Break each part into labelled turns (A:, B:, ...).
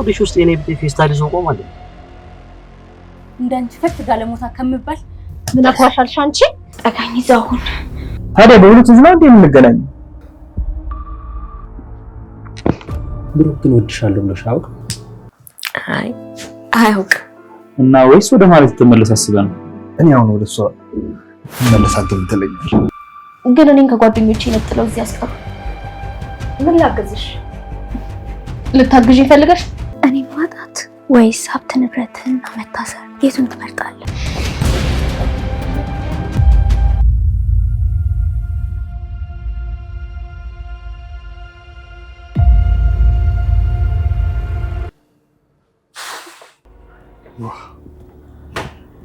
A: ሆድሽ ውስጥ የኔ ፌስታል ይዞ ቆማል።
B: እንዳንቺ ፈት ጋለሞታ ከምባል ምን አፍራሻልሽ አንቺ? ጠጋኝ ይዛውን
C: ታዲያ በሁለት ዝናው እንዴ የምንገናኝ?
A: ብሩክ ግን ወድሻለሁ ብለሽ አውቅ?
B: አይ አያውቅ
C: እና ወይስ ወደ ማለት ተመለስ አስበን? እኔ አሁን ወደ እሷ መለሳት ትለኛለሽ።
B: ግን እኔን ከጓደኞቼ ነጥለው እዚህ አስቀሩ። ምን ላገዝሽ? ልታግዢ ይፈልጋሽ? እኔ ማጣት ወይስ ሀብት ንብረትና መታሰር የቱን ትመርጣለህ?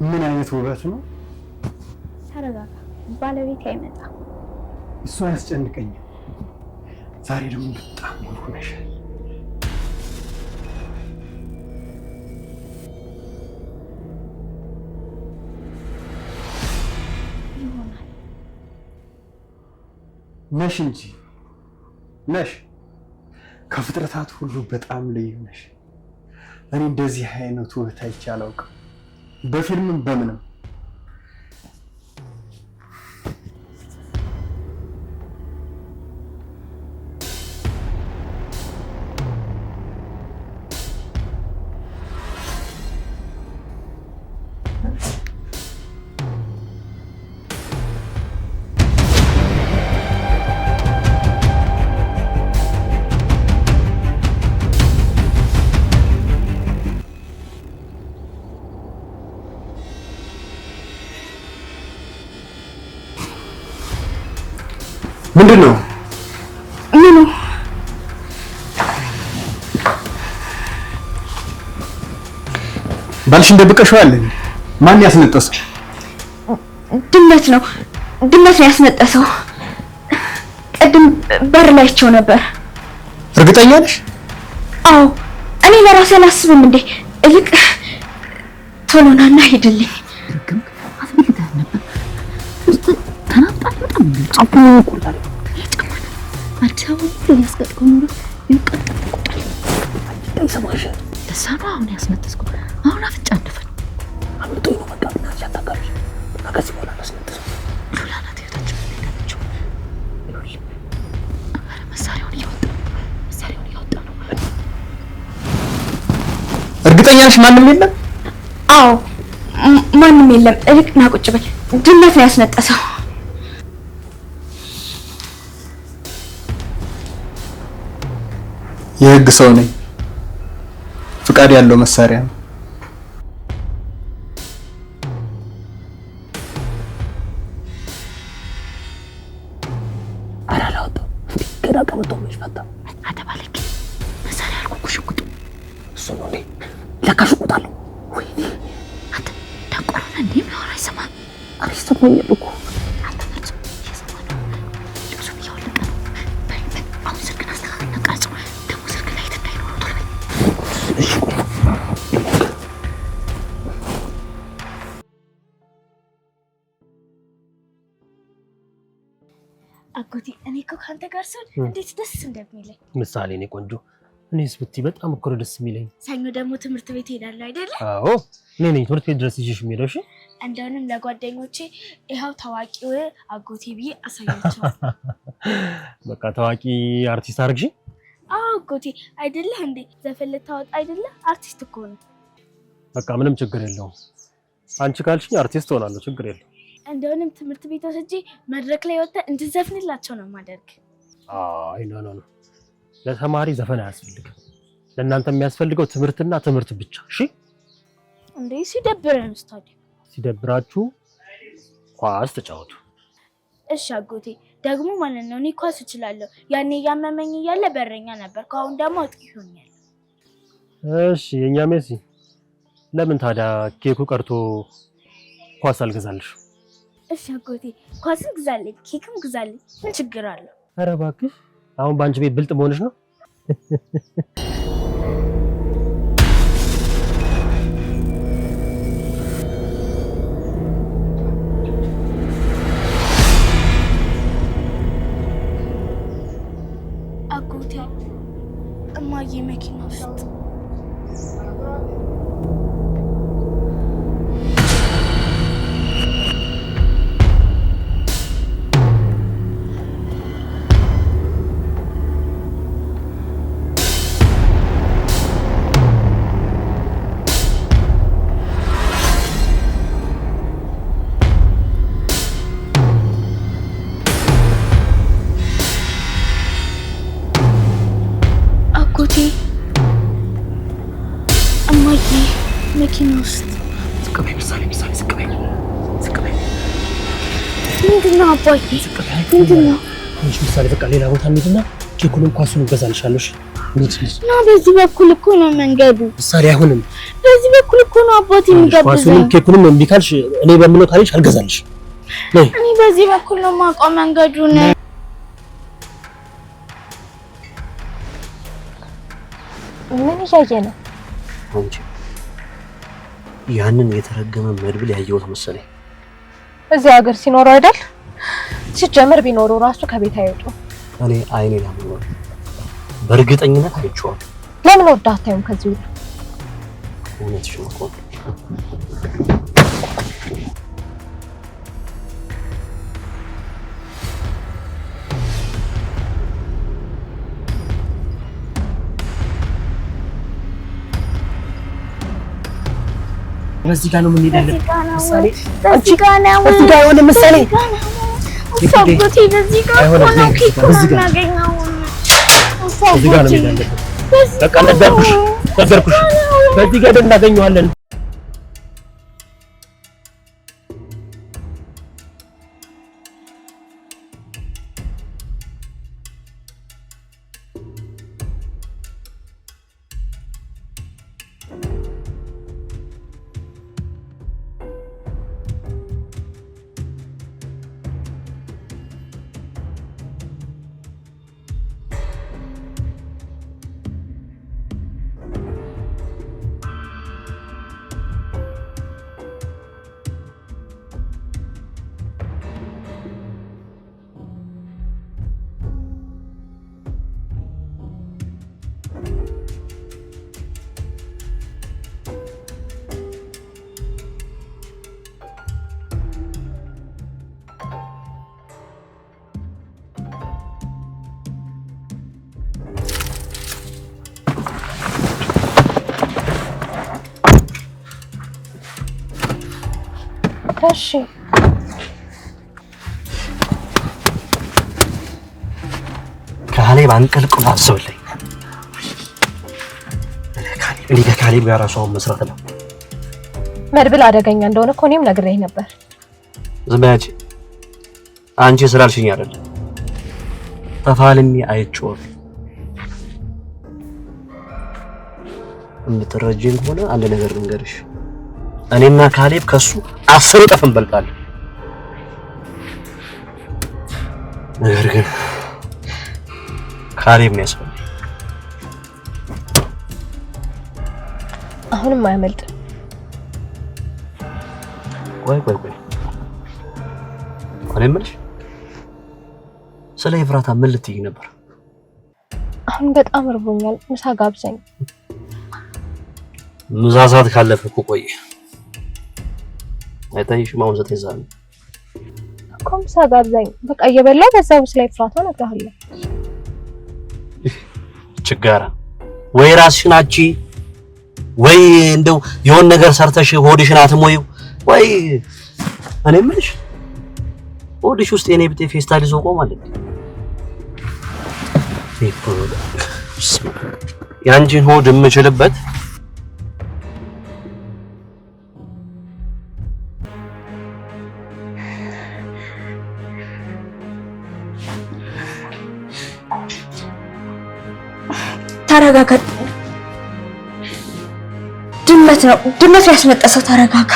D: ምን አይነት ውበት ነው!
B: ተረጋጋ፣ ባለቤት አይመጣም።
D: እሱ አያስጨንቀኝም። ዛሬ ደግሞ በጣም ሙሉ ነሻል።
B: ይሆናል
D: ነሽ እንጂ ነሽ። ከፍጥረታት ሁሉ በጣም ልዩ ነሽ። እኔ እንደዚህ አይነት ውበት አይቼ አላውቅም፣ በፊልምም በምንም። ምንድን ነው?
B: ምኑ?
D: ባልሽን ደብቀሽዋል? ማን ያስነጠሰው?
B: ድመት ነው ያስነጠሰው። ቅድም በር ላይ አይቼው ነበር።
D: እርግጠኛ ነሽ?
B: አዎ። እኔ ለራሴ አላስብም እንዴ? እልቅ ቶሎ ናና ሂድልኝ።
D: እርግጠኛ ነሽ? ማንም የለም?
B: አዎ ማንም የለም። እልቅ ና ቁጭ በል። ድመት ነው ያስነጠሰው።
D: የህግ ሰው ነኝ። ፍቃድ ያለው መሳሪያ ነው።
A: አላላውጣው ገና ከመጣሁ መች ፈታ
B: አተባለክ መሳሪያ አልኩ እኮ ሽጉጥ።
A: እሱ ነው እንዴ? ለካ ሽጉጥ አለው ወይ?
B: አንተ ደንቆሮና እንዴ ነው አይሰማም?
A: አሪስተኛል እኮ
B: አንተ ነጭ እየሰማ ነው። ልብሱን እያወለቀ ነው። አሁን ስልክን አስተካክልና ቀርጸው። ደግሞ ስልክ ላይ እንዳይኖረው ቶሎ በል።
A: እሺ
B: አጎቴ እኔ እኮ ካንተ ጋር ስል እንዴት ደስ እንደሚለኝ።
A: ምሳሌ ነኝ ቆንጆ። እኔስ ብትይ በጣም እኮ ደስ የሚለኝ።
B: ሰኞ ደግሞ ትምህርት ቤት ሄዳለሁ አይደለ?
A: አዎ እኔ ነኝ ትምህርት ቤት ድረስ ይዤሽ የምሄደው። እሺ
B: እንደውንም ለጓደኞቼ ይኸው ታዋቂው አጎቴ ብዬ አሳያቸዋለሁ።
A: በቃ ታዋቂ አርቲስት አድርግሽ።
B: አዎ አጎቴ አይደለህ እንዴ? ዘፈን ልታወጣ አይደለ? አርቲስት እኮ ነው።
A: በቃ ምንም ችግር የለውም። አንቺ ካልሽኝ አርቲስት ሆናለሁ፣ ችግር የለውም።
B: እንደውንም ትምህርት ቤት ወስጄ መድረክ ላይ ወጥተህ እንድዘፍንላቸው ነው ማደርግ።
A: አይ ኖ ለተማሪ ዘፈን አያስፈልግም። ለእናንተ የሚያስፈልገው ትምህርትና ትምህርት ብቻ። እሺ
B: እንዴ ሲደብረን ስታዲዮ
A: ሲደብራችሁ ኳስ ተጫወቱ።
B: እሺ አጎቴ ደግሞ ማለት ነው እኔ ኳስ እችላለሁ። ያኔ ያመመኝ እያለ በረኛ ነበር፣ አሁን ደግሞ አጥቂ ሆኛለሁ።
A: እሺ የኛ ሜሲ ለምን ታዲያ ኬኩ ቀርቶ ኳስ አልገዛልሽ?
B: እሺ አጎቴ ኳስም ግዛልኝ ኬክም ግዛልኝ፣ ምን ችግር አለው?
A: ኧረ እባክሽ አሁን በአንቺ ቤት ብልጥ መሆንሽ ነው።
B: አጎቴ እማዬ መኪና ውስጥ ምንድነው አባዬ? ምንድነው?
A: ትንሽ ምሳሌ በቃ ሌላ ቦታ እንሂድና ኬኩንም ኳሱን እንገዛልሻለሁ። እሺ
B: እና በዚህ በኩል እኮ ነው መንገዱ።
A: ምሳሌ አይሆንም።
B: በዚህ በኩል እኮ ነው አባቴ የሚጋብዘኝ።
A: ኳሱንም ኬኩንም እምቢ ካልሽ እኔ በምለው ካልሽ አልገዛልሽ።
B: እኔ በዚህ በኩል ነው የማውቀው መንገዱን። ምን እያየ ነው?
A: አንቺ ያንን የተረገመ መድብል ያየሁት መሰለኝ።
B: እዚህ ሀገር ሲኖር አይደል? ሲጀመር ቢኖሩ ራሱ ከቤት አይወጡ።
A: እኔ አይኔ ያምነው በእርግጠኝነት አይቼዋለሁ።
B: ለምን ወደ አታዩም? ከዚህ ሁሉ
A: እውነትሽ ነው እኮ በዚህ ጋር ነው የምንሄደው። ምሳሌ አንቺ በዚህ ጋር ሆነ ምሳሌ
B: ሰብቶቲ በዚህ ጋር ሆነ በዚህ ጋር እናገኛው
A: በዚህ ጋር ነው የምንሄደው። በቃ ነገርኩሽ በዚህ ጋር እናገኘዋለን።
B: እሺ
A: ካሌብ አንቀልቅሎ አስብልኝ። እኔ ከካሌብ ጋር ራሷን መስራት ነው።
B: መድብል አደገኛ እንደሆነ እኮ እኔም ነግሬህ ነበር።
A: ዝም በይ አንቺ ስላልሽኝ አይደለም። ተፋልሚ አይቼዋለሁ። የምትረጂኝ ከሆነ አንድ ነገር ልንገርሽ። እኔና ካሌብ ከሱ 10 እጥፍ እንበልጣለን። ነገር ግን ካሌብ ነው ያስፈልግ።
B: አሁንም አያመልጥ።
A: ቆይ እኔ የምልሽ ስለ ኤፍራታ ምን ልትይ ነበር?
B: አሁን በጣም እርቦኛል፣ ምሳ ጋብዘኝ።
A: ምሳ ሰዓት ካለፈ እኮ ቆየ። አይታይሽም? አሁን 9 ሰዓት ነው
B: እኮ። ምሳ ጋብዘኝ በቃ እየበላሁ በዛው ስለ ኤፍራታ እነግርሃለሁ።
A: ችጋራ ወይ ራስሽን አቺ ወይ እንደው የሆነ ነገር ሰርተሽ ሆድሽን አትሞይው ወይ እኔ የምልሽ ሆድሽ ውስጥ የኔ ብጤ ፌስታል ይዞ ቆማል። ያንቺን ሆድ የምችልበት
B: ተረጋጋ። ድመት ነው ያስመጣሰው። ተረጋጋ።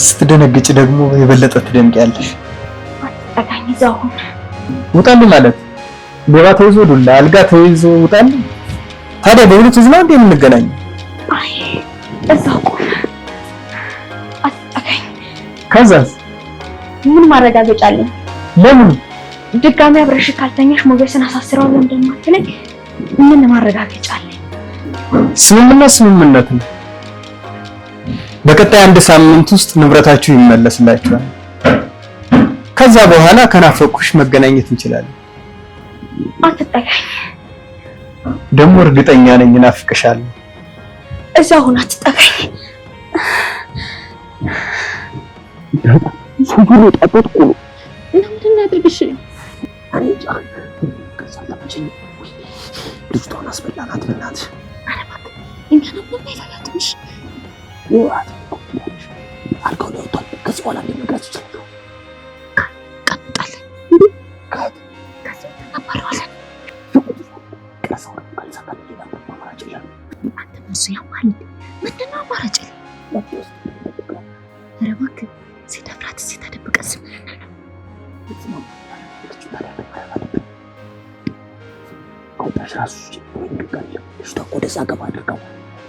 D: ስትደነግጭ ደግሞ የበለጠ ትደምቂያለሽ።
B: አጣጋኝ ዛው
D: ውጣልኝ ማለት ሌባ ተይዞ ዱላ አልጋ ተይዞ ውጣልኝ። ታዲያ በሁለት ዝና እንደ የምንገናኝ?
B: አይ እዛው ቆም። አጣጋኝ።
D: ከዛስ
B: ምን ማረጋገጫ አለኝ?
D: ለምን
B: ድጋሚ አብረሽ ካልተኛሽ ሞገስን አሳስረዋለሁ እንደማትለኝ ምን ማረጋገጫ አለኝ?
D: ስምምነት ነው። በቀጣይ 1 ሳምንት ውስጥ ንብረታችሁ ይመለስላችኋል። ከዛ በኋላ ከናፈቁሽ መገናኘት እንችላለን።
B: አትጠጋኝ።
D: ደግሞ እርግጠኛ ነኝ እናፍቅሻለሁ።
B: እዛው ሁን፣ አትጠጋኝ።
A: ሱጉሩ ጠጥቁ
B: ምንድን ያድርግሽ?
A: አንጫ ከሰላምጪኝ ልጅቷን አስበላናት። በእናትሽ
B: እኛ ነው የታያትሽ።
A: አልከው ነው ወጥቷል። ከዚህ በኋላ እንደምንገራችሁ ይችላል። ቀጥል ከዚህ ተባረዋለን። ከሰው ካልሰቀል ይላል ማማራጭ ይላል። አንተ እሱ ያማል ምንድነው አማራጭ? ኧረ እባክህ ሲደፍራት ሲተደብቀስ ራሱ እሱ ወደዛ ገባ አድርገው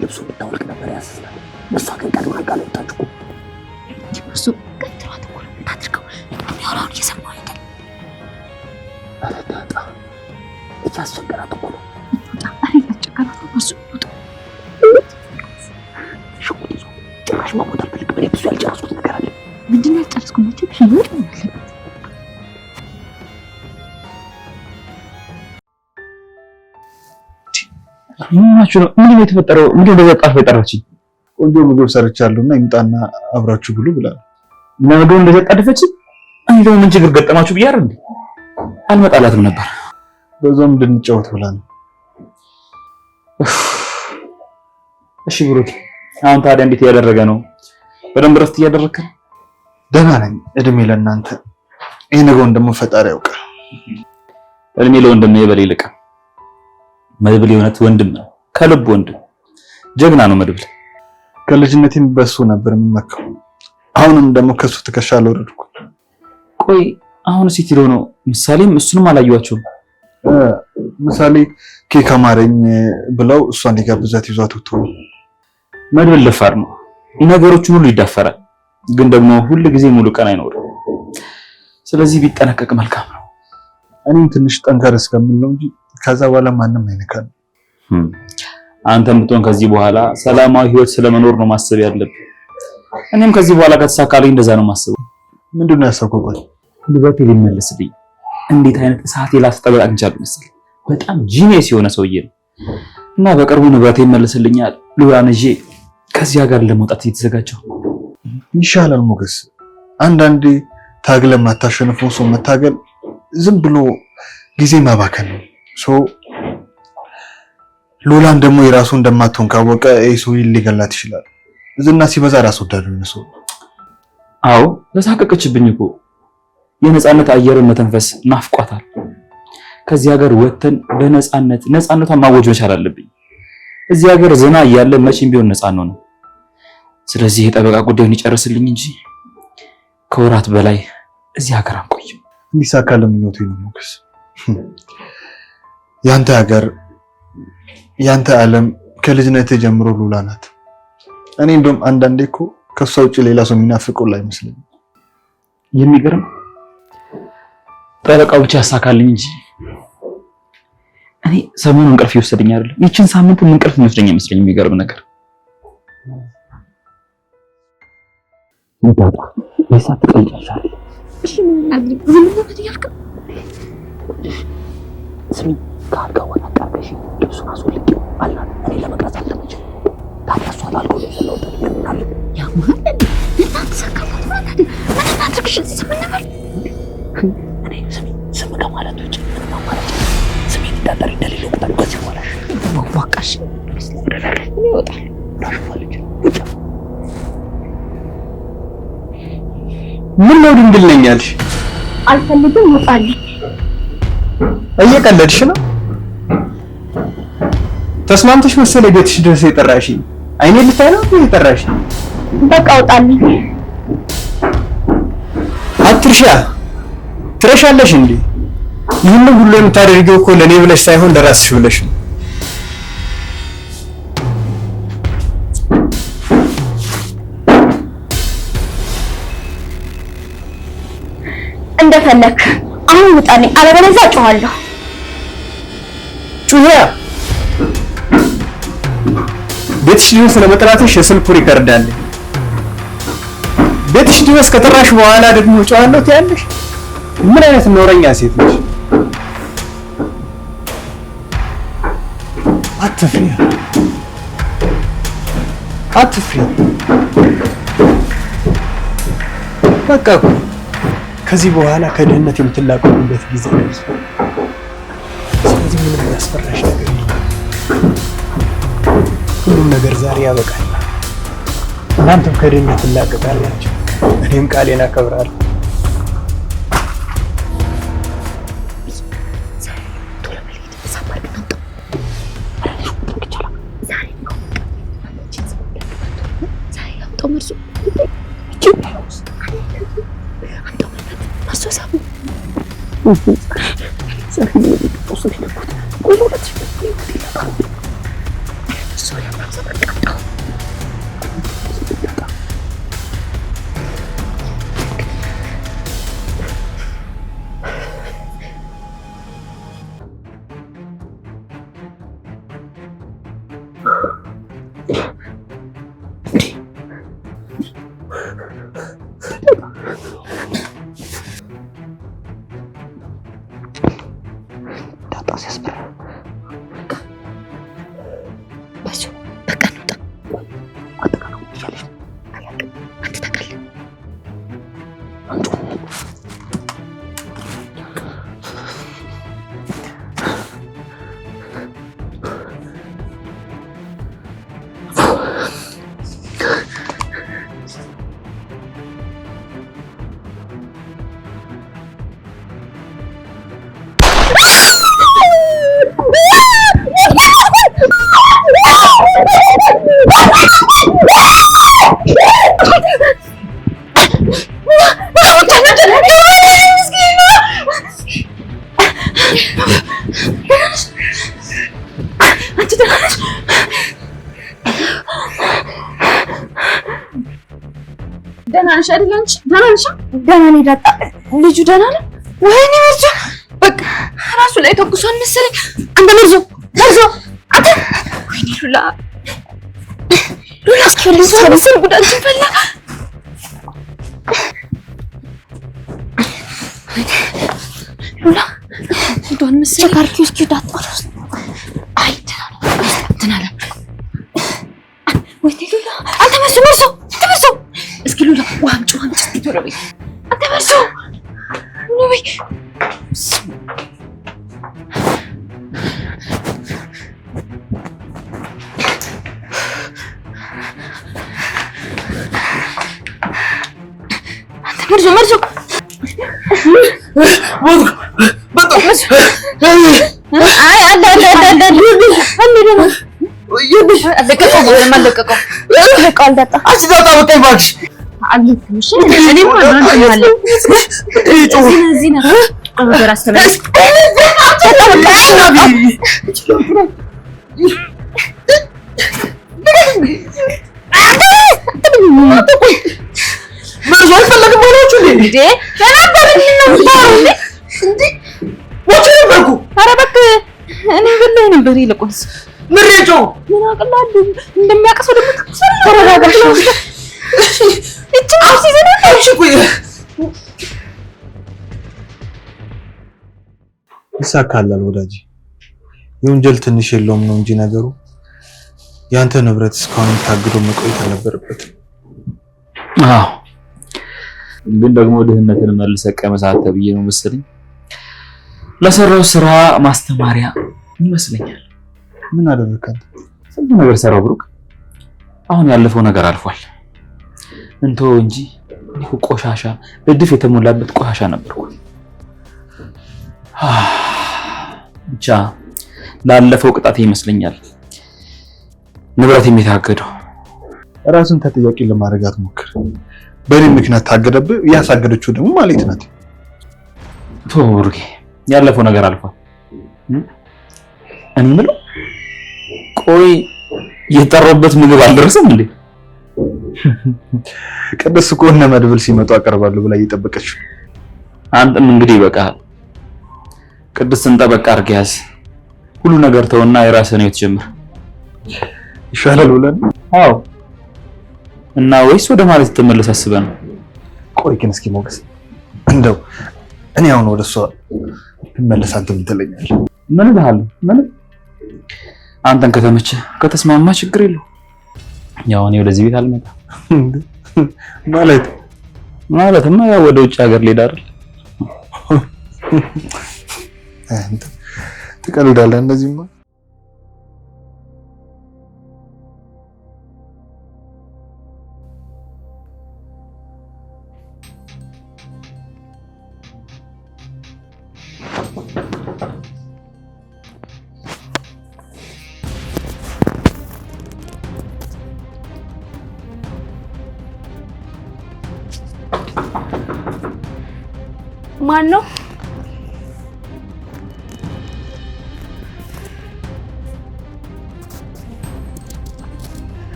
A: ልብሱን ብታወልቅ ነበር ያስስላል። እሷ ግን ቀድማ አልቃለታችሁ እሱ ቀጥሯት እኮ ታድርገው የሚያወራውን እየሰማሁ አይደል? አረዳጣ እያስቸገራት እኮ ነው። እያስቸገራት ነው እሱ ጭራሽ ማሞት አልፈልግም። እኔ ብዙ ያልጨረስኩት ነገር አለ። ምንድን ነው ያልጨረስኩት? መቼም ህይወት ነው ያለበት።
C: ምናችሁ ነው? ምንድን ነው የተፈጠረው? ምንድን ነው እንደዛ ጣፍ የጠራችኝ? ቆንጆ ምግብ ሰርቻለሁና ይምጣና አብራችሁ ብሉ ብላ ለምግብ እንደዛ ጣደፈችኝ። እኔ ደግሞ ምን ችግር ገጠማችሁ ብዬ አይደል አልመጣላትም ነበር። በዛም እንድንጫወት ብላ ነው። እሺ ብሩክ፣ አሁን ታዲያ እንዴት እያደረገ ነው? በደንብ ረፍት እያደረግክ ነው? ደህና ነኝ። እድሜ ለእናንተ። ይሄ ነገውን ደግሞ ፈጣሪ ያውቃል። እድሜ ለወንድም ይበል ይልቅ መድብል የእውነት ወንድም ነው፣ ከልብ ወንድም ጀግና ነው መድብል። ከልጅነቴም በሱ ነበር የምመካው። አሁንም ደግሞ ከሱ ትከሻ አልወረድኩ። ቆይ አሁን ሲት ሄዶ ነው? ምሳሌም እሱንም አላየኋቸውም። ምሳሌ ኬክ አማረኝ ብለው እሷን ሊጋብዛት ይዟት ወጥቶ መድብል ደፋር ነው፣ ነገሮችን ሁሉ ይዳፈራል። ግን ደግሞ ሁሉ ጊዜ ሙሉ ቀን አይኖርም። ስለዚህ ቢጠነቀቅ መልካም ነው። እኔም ትንሽ ጠንከር እስከምል ነው እንጂ ከዛ በኋላ ማንም አይነካም። አንተም ብትሆን ከዚህ በኋላ ሰላማዊ ህይወት ስለመኖር ነው ማሰብ ያለብህ። እኔም ከዚህ በኋላ ከተሳካልኝ እንደዛ ነው ማሰብ። ምንድነው ያሰብከው? ቆይ ንብረቴ ሊመለስልኝ እንዴት አይነት እሳት ላስጠበቅ አግኝቻለሁ መሰለኝ። በጣም ጂኒየስ የሆነ ሰውዬ ነው እና በቅርቡ ንብረቴ ይመለስልኛል። ሉላን ይዤ ከዚህ ሀገር ለመውጣት እየተዘጋጀሁ። ይሻላል ሞገስ። አንዳንዴ ታግለ ማታሸንፈው ሰው መታገል ዝም ብሎ ጊዜ ማባከን ነው። ሉላን ደግሞ የራሱ እንደማትሆን ካወቀ ሰው ሊገላት ይችላል። ዝና ሲበዛ ራስ ወዳድ ነው ሰው። አዎ ተሳቀቀችብኝ እኮ። የነጻነት አየርን መተንፈስ ናፍቋታል። ከዚህ ሀገር ወጥተን ነጻነቷን ማወጅ መቻል አለብኝ። እዚህ ሀገር ዝና እያለ መቼም ቢሆን ነጻ ነው። ስለዚህ የጠበቃ ጉዳዩን ይጨርስልኝ እንጂ ከወራት በላይ እዚህ ሀገር አንቆይም። እንዲሳካልኝ ምኞቴ ነው ሞገስ። ያንተ ሀገር ያንተ ዓለም ከልጅነት ጀምሮ ሉላ ናት። እኔ እንደውም አንዳንዴ እኮ ከሷ ውጭ ሌላ ሰው የሚናፍቀው ላይ አይመስለኝም። የሚገርም ጠበቃው ብቻ ያሳካልኝ እንጂ እኔ ሰሞኑን እንቅልፍ ይወሰደኝ አይደለም። ይችን ሳምንት እንቅልፍ የሚወስደኝ አይመስለኝም። የሚገርም ነገር ይባጣ የሳት ቀልጫሻል። እሺ ምን አድርግ? ዝም ብለህ ያልከው ስሚ ካርጋው ወጣቀሽ ልብሱን አስወልቂው አላ እኔ ለመቅረጽ አልተመቸኝ። ታዲያ እሷ አልኩ ነው ተልከናል። ያ ማለት እናትሰከላት ማለት ምን እናትክሽ ስምንበል እኔ ስም ከማለት ውጭ ምንም አማራጭ ስሜ እንዳጠር እንደሌለው ቁጥር ከዚህ በኋላሽ ወዋቃሽ ይወጣል ዳሽፋልጅ ብቻ ምን ነው ድንግል ነኝ ያልሽ?
B: አልፈልግም ይወጣል።
D: እየቀለድሽ ነው? ተስማምተሽ መሰለ ቤትሽ ድረስ የጠራሽ? አይኔ ልታይ ነው የጠራሽ?
B: በቃ ውጣልኝ።
D: አትርሻ ትረሻለሽ እንዴ? ይህን ሁሉ የምታደርጊው እኮ ለኔ ብለሽ ሳይሆን ለራስሽ ብለሽ ነው።
B: እንደፈለክ አሁን ውጣልኝ፣ አለበለዚያ እጮሃለሁ።
D: ጩኸያ ቤትሽ ድረስ ለመጥራትሽ የስልኩ ሪከርድ አለ። ቤትሽ ድረስ ከጠራሽ በኋላ ደግሞ እጮሃለሁ ትያለሽ? ምን አይነት ኖረኛ ሴት ነሽ? አትፍሪ አትፍሪ። በቃ ከዚህ በኋላ ከድህነት የምትላቀቁበት ጊዜ ነው። ስለዚህ ምንም ያስፈራሽ ነገር የለም። ሁሉም ነገር ዛሬ ያበቃል። እናንተም ከድህነት ትላቀቃላችሁ፣ እኔም ቃሌን አከብራለሁ።
B: ደህና ነሽ አይደል? አንቺ ደህና ነሽ? ደህና ነኝ ዳጣ። ልጁ ደህና ነው? ወይኔ መርዞ በቃ ራሱ ላይ ተኩሷን መሰለኝ። አንተ መርዞ አንተ ወይኔ ሉላ እስኪፈልግ ሰብስብ ጉዳችን ፈላ። ሉላ ዶን መሰለኝ ካርኪ እስኪ ዳጣ አይ ደህና ነው። ወይኔ ሉላ አንተ መርዞ እስኪ ሉላ ውሃ አምጪ እስኪ ቶሎ በይ። አንተ መርዞ ኑቢ አንተ መርዞ አይ ነበር ይልቁንስ ምሬጆ ምን አቀላል እንደሚያቀሰው ደግሞ ተረጋጋሽ ነው። እቺ ሲዘና እሺ ቆይ
C: ይሳካላል ወዳጅ። የወንጀል ትንሽ የለውም ነው እንጂ ነገሩ ያንተ ንብረት እስካሁን ታግዶ መቆየት አልነበረበት።
E: አዎ ግን ደግሞ ድህነትን መልሰህ ቀመሳት ተብዬ ነው መሰለኝ ለሰራው ስራ ማስተማሪያ ይመስለኛል።
C: ምን አደረካል?
E: ስንት ነገር ሰራው ብሩክ። አሁን ያለፈው ነገር አልፏል እንተው እንጂ እኮ ቆሻሻ እድፍ የተሞላበት ቆሻሻ ነበርኩ። ብቻ ላለፈው ቅጣት ይመስለኛል ንብረት የሚታገደው።
C: ራስን ተጠያቂ ለማድረግ አትሞክር። በእኔ ምክንያት ታገደብህ። ያሳገደችው ደግሞ ማለት ናት።
E: ተው ብሩክ፣ ያለፈው ነገር አልፏል። እኔ ምለው ቆይ የጠራበት ምግብ አልደረሰም እንዴ?
C: ቅድስት እኮ እነ መድብል ሲመጡ አቀርባለሁ ብላ እየጠበቀች።
E: አንተም እንግዲህ በቃ ቅድስትን ጠበቅ አድርገህ ያዝ። ሁሉ ነገር ተውና የራስህን ህይወት ጀምር
C: ይሻላል ብለን።
E: አዎ እና ወይስ ወደ ማለት ተመለስ አስበህ ነው?
C: ቆይ ግን እስኪ ሞገስ እንደው እኔ አሁን ወደ እሷ መለስ አንተ ምን ትለኛለህ?
E: ምን እልሃለሁ? ምን አንተን ከተስማማ ችግር የለው። ያው እኔ ወደዚህ ቤት አልመጣም ማለትማ ያው ወደ ውጭ ሀገር ልሄድ አይደል?
C: አንተ ትቀልዳለህ እንደዚህማ።
B: ማን ነው?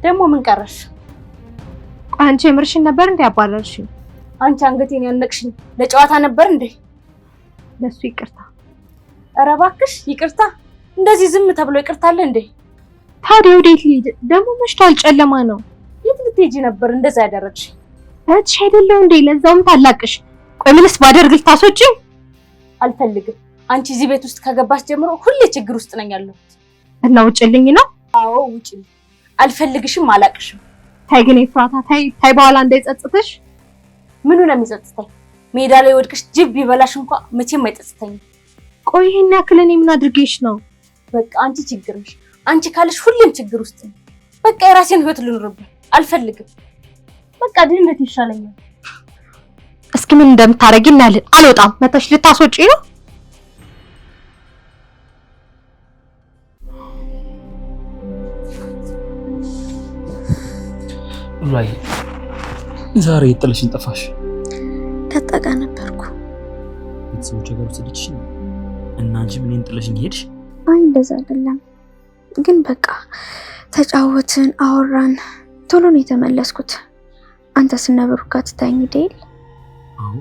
B: ደግሞ ምን ቀረሽ?
F: አንቺ የምርሽን ነበር እንዴ ያባረርሽኝ?
B: አንቺ አንገቴን ያነቅሽኝ ለጨዋታ ነበር እንዴ?
F: ለሱ ይቅርታ።
B: ኧረ እባክሽ ይቅርታ። እንደዚህ ዝም ተብሎ ይቅርታ አለ እንዴ?
F: ታዲያ ወዴት ልሂድ? ደግሞ መሽቷል፣ ጨለማ ነው።
B: የት ልትሄጂ ነበር እንደዛ ያደረግሽ?
F: እህትሽ አይደለሁ እንዴ? ለዛውም ታላቅሽ። ቆይ ምንስ ባደርግ ልታስወጪኝ?
B: አልፈልግም። አንቺ እዚህ ቤት ውስጥ ከገባሽ ጀምሮ ሁሌ ችግር ውስጥ ነኝ ያለሁት።
F: እና ውጭልኝ ነው?
B: አዎ ውጭልኝ። አልፈልግሽም፣ አላቅሽም።
F: ታይ ግን ኤፍራታ ታይ በኋላ እንዳይጸጽትሽ።
B: ምኑ ነው የሚጸጽተኝ? ሜዳ ላይ ወድቅሽ ጅብ ቢበላሽ እንኳን መቼም አይጸጽተኝም።
F: ቆይ ይሄን ያክል እኔ ምን አድርጌሽ ነው?
B: በቃ አንቺ ችግር ነሽ። አንቺ ካለሽ ሁሌም ችግር ውስጥ ነኝ። በቃ የራሴን ህይወት ልኖርበት አልፈልግም። በቃ ድህነት ይሻለኛል።
F: እስኪ ምን እንደምታረጊ እናያለን። አልወጣም። መተሽ ልታስወጪ ነው?
E: ላይ ዛሬ ጥለሽኝ ጠፋሽ።
B: ከጠጋ ነበርኩ።
E: ቤተሰቦቼ ጋር ወሰደችሽ እና አንቺ ምን ጥለሽኝ ሄድሽ?
B: አይ እንደዛ አይደለም፣ ግን በቃ ተጫወትን፣ አወራን፣ ቶሎ ነው የተመለስኩት። አንተ ስነብሩ ካትታኝ ዴል?
E: አዎ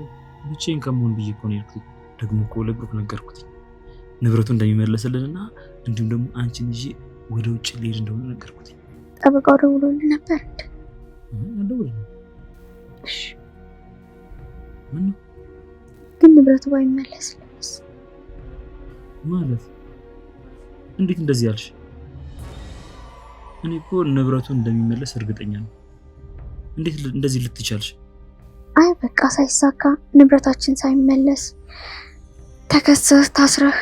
E: ብቻዬን ከመሆን ብዬ እኮ ነው የሄድኩት። ደግሞ እኮ ለብሩክ ነገርኩት ንብረቱ እንደሚመለስልንና እንዲሁም ደግሞ አንቺን ይዤ ወደ ውጭ ልሄድ እንደሆነ ነገርኩት።
B: ጠበቃው ደውሎልኝ ነበር?
E: አልደወለም።
B: እሺ
E: ምን ነው
B: ግን ንብረቱ ባይመለስልኝስ?
E: ማለት እንዴት እንደዚህ ያልሽ? እኔ እኮ ንብረቱ እንደሚመለስ እርግጠኛ ነኝ። እንዴት እንደዚህ ልትቻልሽ?
B: አይ በቃ ሳይሳካ ንብረታችን ሳይመለስ ተከሰህ ታስረህ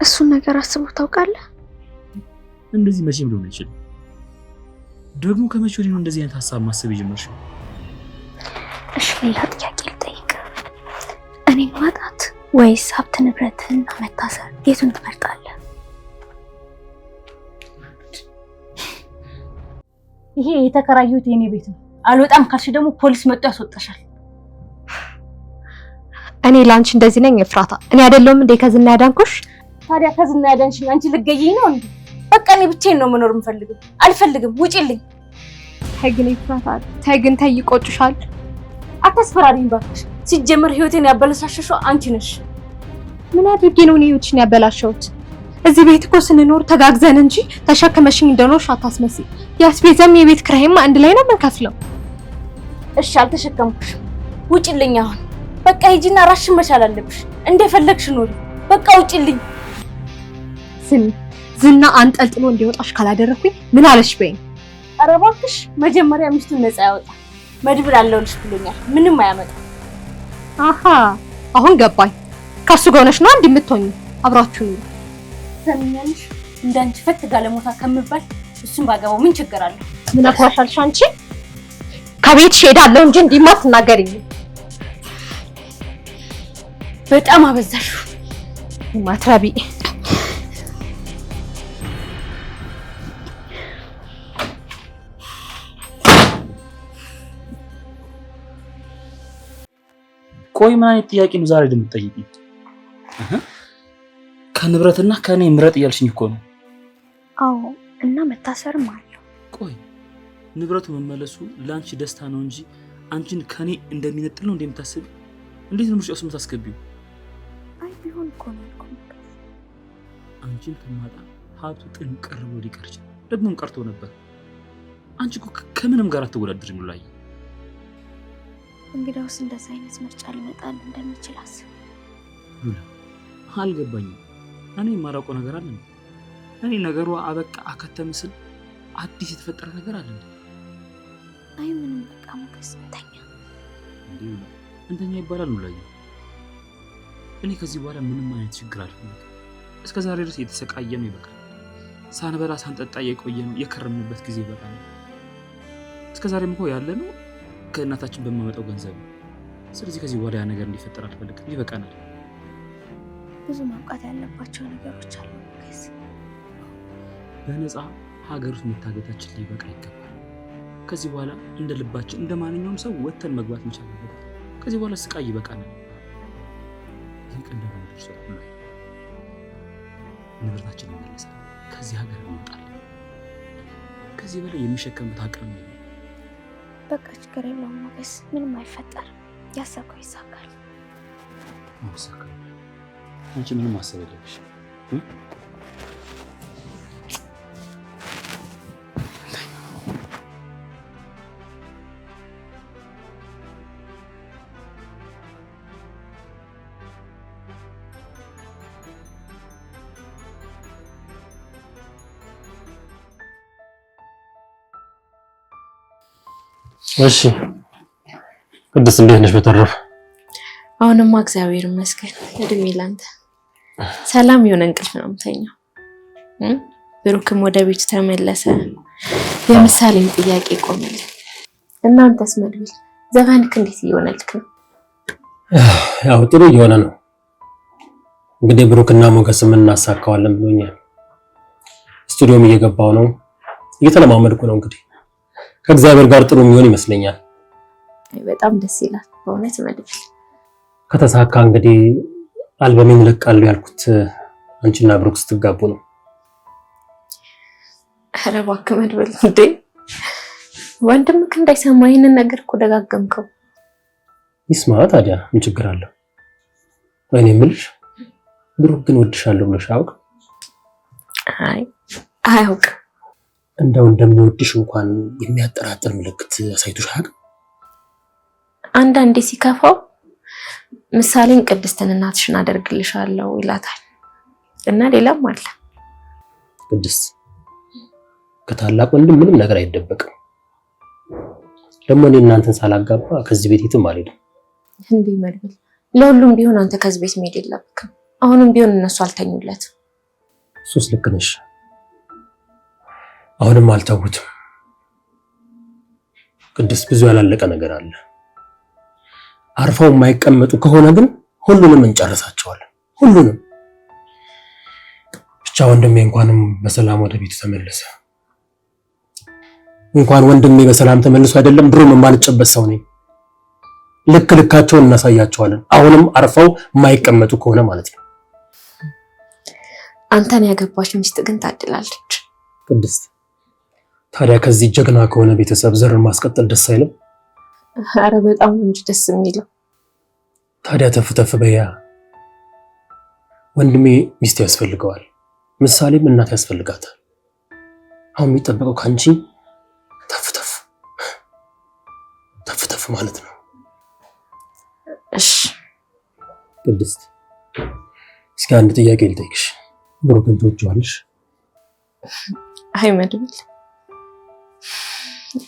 B: እሱን ነገር አስበው ታውቃለህ?
E: እንደዚህ መቼም ሊሆን አይችልም። ደግሞ ከመቼ ወዲህ ነው እንደዚህ አይነት ሀሳብ ማሰብ የጀመርሽው?
B: እሺ ሌላ ጥያቄ ልጠይቅ። እኔ ማጣት ወይስ ሀብት ንብረትና መታሰር የቱን ትመርጣለህ? ይሄ የተከራየሁት የኔ ቤት ነው። አልወጣም ካልሽ ደግሞ ፖሊስ መጥቶ ያስወጣሻል።
F: እኔ ላንቺ እንደዚህ ነኝ ኤፍራታ? እኔ አይደለሁም እንዴ ከዝና ያዳንኩሽ?
B: ታዲያ ከዝና ያዳንሽኝ አንቺ ልትገይኝ ነው እንዴ? በቃ እኔ ብቻዬን ነው መኖር የምፈልገው። አልፈልግም፣ ውጪልኝ።
F: ተይ ግን ኤፍራታ ተይ ግን ተይ፣ ይቆጭሻል።
B: አታስፈራሪኝ እባክሽ። ሲጀመር ህይወቴን ያበለሻሸሽው አንቺ ነሽ።
F: ምን አድርጌ ነው ህይወትሽን ያበላሸሁት? እዚህ ቤት እኮ ስንኖር ተጋግዘን እንጂ ተሸክመሽኝ እንደኖርሽ አታስመስይ። የአስቤዛም የቤት ኪራይም አንድ ላይ ነው የምንከፍለው።
B: እሺ አልተሸከምኩሽም፣ ውጪልኝ አሁን። በቃ ሂጂና ራስሽን መቻል አለብሽ። እንደፈለግሽ ኑሪ። በቃ ውጪልኝ።
F: ስሚ ዝና አንጠልጥሎ እንዲወጣሽ ካላደረኩኝ ምን አለሽ በይኝ።
B: ኧረ እባክሽ መጀመሪያ ሚስቱን ነፃ ያወጣ መድብል አለውልሽ ብሎኛል። ምንም አያመጣም።
F: አሃ አሁን ገባኝ። ከሱ ጋር ሆነሽ ነው እንደምትሆኚ። አብራችሁ ነው
B: ሰምኛለሽ። እንዳንቺ ፈት ጋለሞታ ከምባል እሱን ባገባው ምን ችግር አለው?
F: ምን አኳሻልሽ አንቺ? ከቤትሽ ሄዳለሁ እንጂ እንዲማ አትናገሪኝ።
B: በጣም አበዛሽ
F: ማትረቢ።
E: ቆይ ምን አይነት ጥያቄ ነው ዛሬ እንደምትጠይቂኝ? ከንብረትና ከኔ ምረጥ እያልሽኝ እኮ ነው።
B: አዎ እና መታሰርም አለው።
E: ቆይ ንብረቱ መመለሱ ለአንቺ ደስታ ነው እንጂ አንቺን ከኔ እንደሚነጥል ነው እንደምታስቢ? እንዴት ነው ምርጫው የምታስገቢው?
B: አይ ቢሆን እኮ ነው እኮ
E: አንቺን ከማጣ ሀብቱ ጥንቅር ብሎ ሊቀር ይችላል። ደግሞም ቀርቶ ነበር። አንቺ እኮ ከምንም ጋር አትወዳደሪም ላይ።
B: እንግዲያውስ እንደዚህ አይነት ምርጫ ሊመጣል እንደሚችል አስብ።
E: ሉላ አልገባኝም። እኔ የማላውቀው ነገር አለ? እኔ ነገሩ አበቃ አከተም ስል አዲስ የተፈጠረ ነገር አለ?
B: አይ ምንም በቃ ሞገስ እንተኛ።
E: እንተኛ ይባላል ነው ላይ እኔ ከዚህ በኋላ ምንም አይነት ችግር አልፈልግም። እስከ ዛሬ ድረስ የተሰቃየ ነው ይበቃል። ሳንበላ ሳንጠጣ የቆየ ነው የከረምንበት ጊዜ ይበቃል። እስከ ዛሬም እኮ ያለ ነው ከእናታችን በማመጣው ገንዘብ ነው። ስለዚህ ከዚህ በኋላ ያ ነገር እንዲፈጠር አልፈልግም። ይበቃናል።
B: ብዙ ማውቃት ያለባቸው ነገሮች አሉ ሞገስ።
E: በነፃ ሀገር ውስጥ መታገታችን ሊበቃ ይገባል። ከዚህ በኋላ እንደ ልባችን እንደ ማንኛውም ሰው ወጥተን መግባት መቻል አለበት። ከዚህ በኋላ ስቃይ ይበቃናል። ይህ ቀን ደግሞ ደርሷል። ንብረታችን ይመለሳል። ከዚህ ሀገር እንወጣለን። ከዚህ በላይ የሚሸከምበት አቅም ነው።
B: በቃ ችግር የለውም ሞገስ፣ ምንም አይፈጠርም። ያሰብከው ይሳካል።
E: ይሳካል። አንቺ ምንም ማሰብ የለብሽ።
G: እሺ ቅድስት እንዴት ነሽ? በተረፈ
H: አሁንማ እግዚአብሔር ይመስገን። እድሜ ላንተ። ሰላም የሆነ እንቅልፍ ነው የምተኛው። ብሩክም ወደ ቤቱ ተመለሰ። የምሳሌም ጥያቄ ቆመልኝ። እናንተስ መድብል ዘፈንክ እንዴት እየሆነልክ ነው?
G: ያው ጥሩ እየሆነ ነው። እንግዲህ ብሩክና ሞገስም እናሳካዋለን ብሎኛል። ስቱዲዮም እየገባው ነው፣ እየተለማመድኩ ነው። እንግዲህ ከእግዚአብሔር ጋር ጥሩ የሚሆን ይመስለኛል።
H: በጣም ደስ ይላል በእውነት መድብል።
G: ከተሳካ እንግዲህ አልበሜን እለቃለሁ ያልኩት አንቺና ብሩክ ስትጋቡ ነው።
H: ኧረ እባክህ መድብል፣ እንዴ ወንድምክ እንዳይሰማ ይሄንን ነገር እኮ ደጋገምከው።
G: ይስማ ታዲያ ምን ችግር አለው? ወይኔ የምልሽ ብሩክ ግን ወድሻለሁ ብሎሽ አያውቅ?
H: አይ አያውቅም።
G: እንደው እንደሚወድሽ እንኳን የሚያጠራጥር ምልክት አሳይቶሽ አያውቅም?
H: አንዳንዴ ሲከፋው ምሳሌን ቅድስትን እናትሽን አደርግልሻለሁ ይላታል እና ሌላም አለ።
G: ቅድስት ከታላቅ ወንድም ምንም ነገር አይደበቅም። ደግሞ እኔ እናንተን ሳላጋባ ከዚህ ቤት የትም አልሄድም።
H: እንዴ መድብል፣ ለሁሉም ቢሆን አንተ ከዚህ ቤት መሄድ የለብክም። አሁንም ቢሆን እነሱ አልተኙለትም።
G: እሱስ ልክ ነሽ። አሁንም አልተውትም። ቅድስት ብዙ ያላለቀ ነገር አለ። አርፈው የማይቀመጡ ከሆነ ግን ሁሉንም እንጨርሳቸዋለን። ሁሉንም ብቻ ወንድሜ እንኳንም በሰላም ወደ ቤቱ ተመለሰ። እንኳን ወንድሜ በሰላም ተመልሶ አይደለም ድሮም የማልጨበት ሰው ነኝ። ልክ ልካቸውን እናሳያቸዋለን። አሁንም አርፈው የማይቀመጡ ከሆነ ማለት ነው።
H: አንተን ያገባች ሚስት ግን ታድላለች።
G: ቅድስት ታዲያ ከዚህ ጀግና ከሆነ ቤተሰብ ዘርን ማስቀጠል ደስ አይልም?
H: አረ በጣም እንጂ ደስ የሚለው።
G: ታዲያ ተፍተፍ በያ። ወንድሜ ሚስት ያስፈልገዋል፣ ምሳሌም እናት ያስፈልጋታል። አሁን የሚጠበቀው ካንቺ ተፍተፍ ተፍተፍ ማለት ነው።
H: እሺ
G: ቅድስት፣ እስኪ አንድ ጥያቄ ልጠይቅሽ። ብሩክን ትወጂዋለሽ?
H: አይ መድብል፣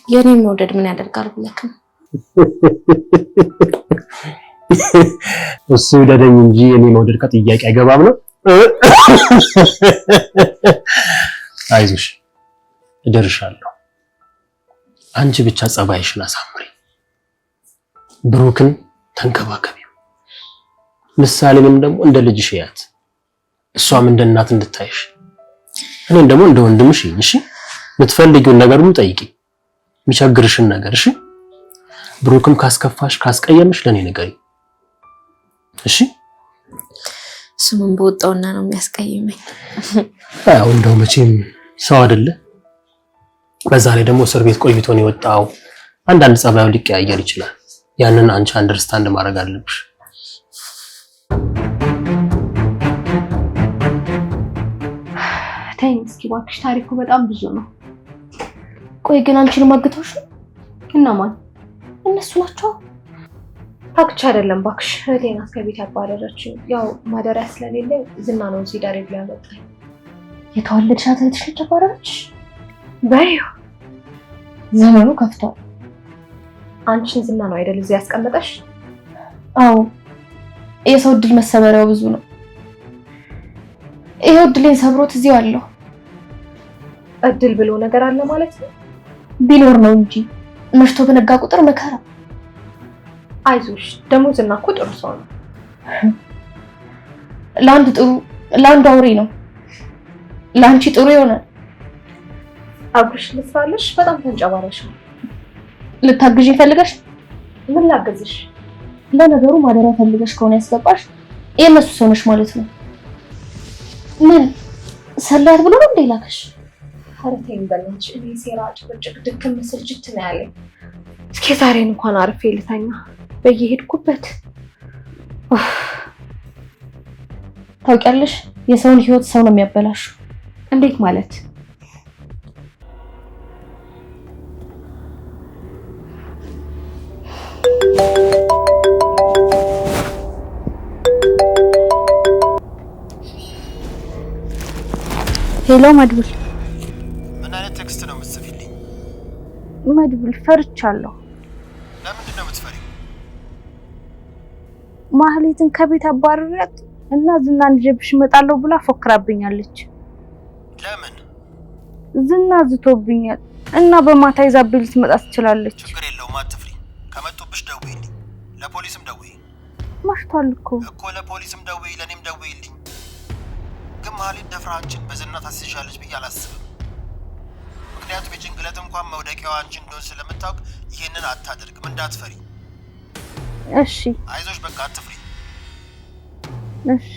H: የኔን መውደድ ምን ያደርጋል ብለክ ነው?
G: እሱ ይውደደኝ እንጂ የኔ መውደድ ከጥያቄ አይገባም ነው። አይዞሽ እደርሻለሁ። አንቺ ብቻ ጸባይሽን አሳምሪ፣ ብሩክን ተንከባከቢው፣ ምሳሌንም ደግሞ እንደ ልጅሽ ያት፣ እሷም እንደ እናት እንድታይሽ፣ እኔን ደግሞ እንደ ወንድምሽ እሺ። የምትፈልጊውን ነገር ሁሉ ጠይቂ፣ የሚቸግርሽን ነገር እሺ። ብሩክም ካስከፋሽ ካስቀየምሽ ለኔ ንገሪ እሺ።
H: ስሙን በወጣውና ነው የሚያስቀይመኝ።
G: ያው እንደው መቼም ሰው አይደለ። በዛ ላይ ደግሞ እስር ቤት ቆይቶ ነው የወጣው። አንዳንድ ጸባዩ ሊቀያየር ይችላል። ያንን አንቺ አንደርስታንድ ማድረግ አለብሽ።
F: ተይኝ እስኪ እባክሽ፣ ታሪኩ በጣም ብዙ ነው።
B: ቆይ ግን አንቺን ማግተውሽ ነው?
F: እና ማን?
B: እነሱ ናቸው።
F: ታክች አይደለም እባክሽ፣ እህቴ ናት ከቤት ያባረረችኝ። ያው ማደሪያ ስለሌለ ዝና ነው እዚህ ዳሬ ብሎ ያመጣኝ።
B: የተወለድሻት እህትሽ ነች ያባረረችሽ?
F: በይው
B: ዘመኑ ከፍቷል።
F: አንቺን ዝና ነው አይደል እዚህ ያስቀመጠሽ?
B: አዎ የሰው እድል መሰበሪያው ብዙ ነው። ይሄው እድሌን ሰብሮት እዚሁ አለሁ።
F: እድል ብሎ ነገር አለ ማለት ነው?
B: ቢኖር ነው እንጂ መሽቶ በነጋ ቁጥር መከራ።
F: አይዞሽ ደግሞ ዝና እኮ ጥሩ ሰው ነው።
B: ለአንድ ጥሩ ለአንድ አውሬ ነው። ለአንቺ ጥሩ ይሆናል።
F: አብርሽ ልስራለሽ? በጣም ተንጨባረሻል።
B: ልታግዢ ፈልገሽ?
F: ምን ላገዝሽ?
B: ለነገሩ ማደሪያ ፈልገሽ ከሆነ ያስገባሽ የእነሱ ሰው ነሽ ማለት ነው። ምን ሰላት ብሎ ነው እንደ ላከሽ?
F: ሀረቴን በለች። እኔ ሴራ ጭቅጭቅ ድክም ስልችት ነው ያለኝ። እስኪ ዛሬን እንኳን አርፌ ልተኛ በየሄድኩበት።
B: ታውቂያለሽ የሰውን ህይወት ሰው ነው የሚያበላሽው።
F: እንዴት ማለት?
I: ሄሎ መድብል።
D: ምን አይነት ቴክስት ነው የምትጽፊልኝ?
I: መድብል ፈርቻለሁ።
D: ለምንድን ነው የምትፈሪው?
I: ማህሌትን ከቤት አባረሪያት እና ዝናን ይዤብሽ እመጣለሁ ብላ ፎክራብኛለች።
D: ለምን?
I: ዝና ዝቶብኛል እና በማታ ይዛብኝ ልትመጣ ትችላለች።
D: ችግር የለውም አትፍሪ። ከመጡብሽ ደውይልኝ። ለፖሊስም ደውይ።
I: ማሽቷል እኮ
D: ለፖሊስም ደውይ፣ ለኔም ደውይልኝ። ግን ማህሌት ደፍራ አንቺን በዝና ታስይሻለች ብዬ አላስብም። ምክንያቱም የጭንቅላት እንኳን መውደቂያዋ አንቺ እንደሆነ ስለምታውቅ ይሄንን አታደርግም። እንዳትፈሪ
I: እሺ?
D: አይዞሽ በቃ አትፍሪ
I: እሺ?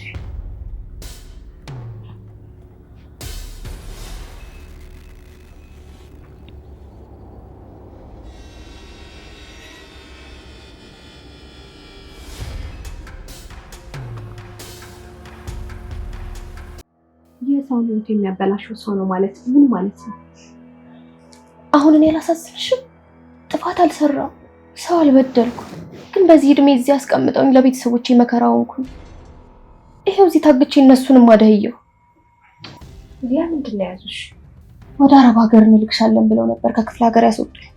F: የሰውን ህይወት የሚያበላሸው ሰው ነው ማለት ምን ማለት ነው?
B: አሁን እኔ አላሳዝንሽም? ጥፋት አልሰራው፣ ሰው አልበደልኩ። ግን በዚህ እድሜ እዚህ አስቀምጠውኝ ለቤተሰቦቼ መከራ ሆንኩኝ። ይሄው እዚህ ታግቼ እነሱንም አደህየው።
F: ለምንድን ነው ያዙሽ?
B: ወደ አረብ ሀገር እንልክሻለን ብለው ነበር ከክፍለ ሀገር ያስወጡኝ።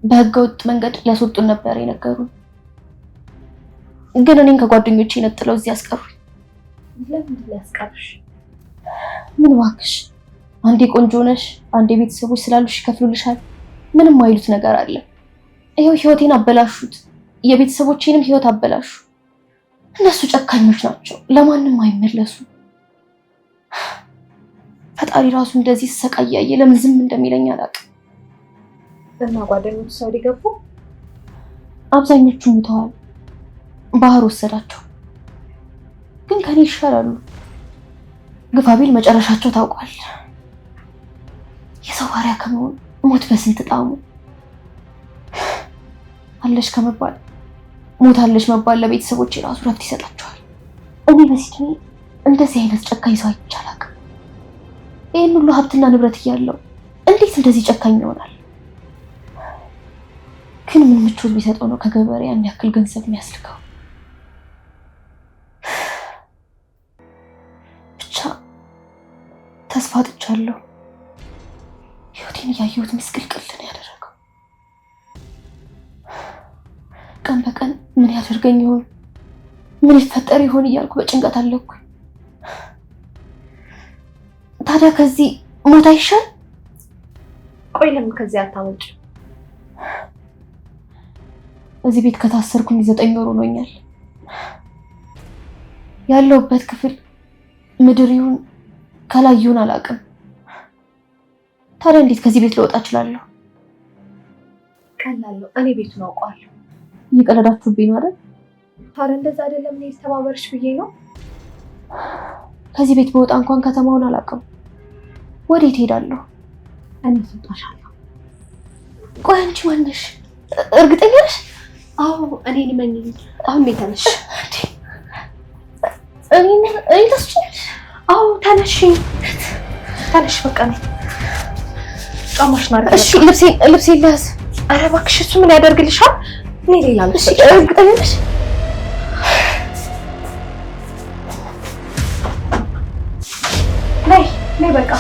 B: በህገ ወጥ መንገድ ሊያስወጡን ነበር የነገሩን። ግን እኔን ከጓደኞቼ ነጥለው እዚህ ያስቀሩኝ።
F: ለምንድን ነው ያስቀሩሽ?
B: ምን እባክሽ፣ አንዴ ቆንጆ ነሽ፣ አንዴ ቤተሰቦች ስላሉሽ ይከፍሉልሻል። ምንም አይሉት ነገር አለ። ይሄው ህይወቴን አበላሹት፣ የቤተሰቦቼንም ህይወት አበላሹ። እነሱ ጨካኞች ናቸው፣ ለማንም አይመለሱ። ፈጣሪ ራሱ እንደዚህ ሰቃያየ ለምን ዝም እንደሚለኝ አላውቅም።
F: እና ጓደኞች ሳውዲ ገቡ?
B: አብዛኞቹ ሙተዋል፣ ባህር ወሰዳቸው። ግን ከኔ ይሻላሉ። ግፋቢል መጨረሻቸው ታውቋል። የሰው ባሪያ ከመሆን ሞት በስንት ጣሙ። አለሽ ከመባል ሞታለሽ መባል ለቤተሰቦቼ ራሱ ረፍት ይሰጣቸዋል። እኔ በሲድኒ እንደዚህ አይነት ጨካኝ ሰው አይቼ አላውቅም። ይህን ሁሉ ሀብትና ንብረት እያለው እንዴት እንደዚህ ጨካኝ ይሆናል? ግን ምን ምቾት ቢሰጠው ነው ከገበሬ ያን ያክል ገንዘብ የሚያስልከው? ብቻ ተስፋ አጥቻለሁ። ህይወቴን እያየሁት ምስቅልቅል ነው ያደረገው። ቀን በቀን ምን ያደርገኝ ይሆን፣ ምን ይፈጠር ይሆን እያልኩ በጭንቀት አለኩ። ታዲያ ከዚህ ሞት አይሻል?
F: ቆይ ለምን ከዚህ አታመጭ?
B: እዚህ ቤት ከታሰርኩኝ 9 ወር ሆኖኛል። ያለሁበት ክፍል ምድር ይሁን ከላይ ይሁን አላውቅም። ታዲያ እንዴት ከዚህ ቤት ልወጣ እችላለሁ?
F: ቀላል ነው። እኔ ቤቱን አውቀዋለሁ።
B: እየቀለዳችሁብኝ ነው አይደል?
F: ታዲያ እንደዛ አይደለም። እኔ ተባበርሽ ብዬ ነው።
B: ከዚህ ቤት በወጣ እንኳን ከተማውን አላውቅም። ወዴት ሄዳለሁ?
F: እኔ ሰጣሻለሁ።
B: ቆይ አንቺ ማን ነሽ? እርግጠኛ ነሽ?
F: አዎ እኔን መኝ። አሁን ቤት ነሽ?
B: እኔ ተስጭኝ?
F: አዎ ተነሽ፣ ተነሽ በቃ ነኝ። ጫማሽን አድርጊ።
B: እሺ ልብሴን ልያዝ።
F: ኧረ እባክሽ እሱ ምን ያደርግልሻል? እኔ ሌላ ልብስ።
B: እርግጠኛ ነሽ?
F: ነይ በቃ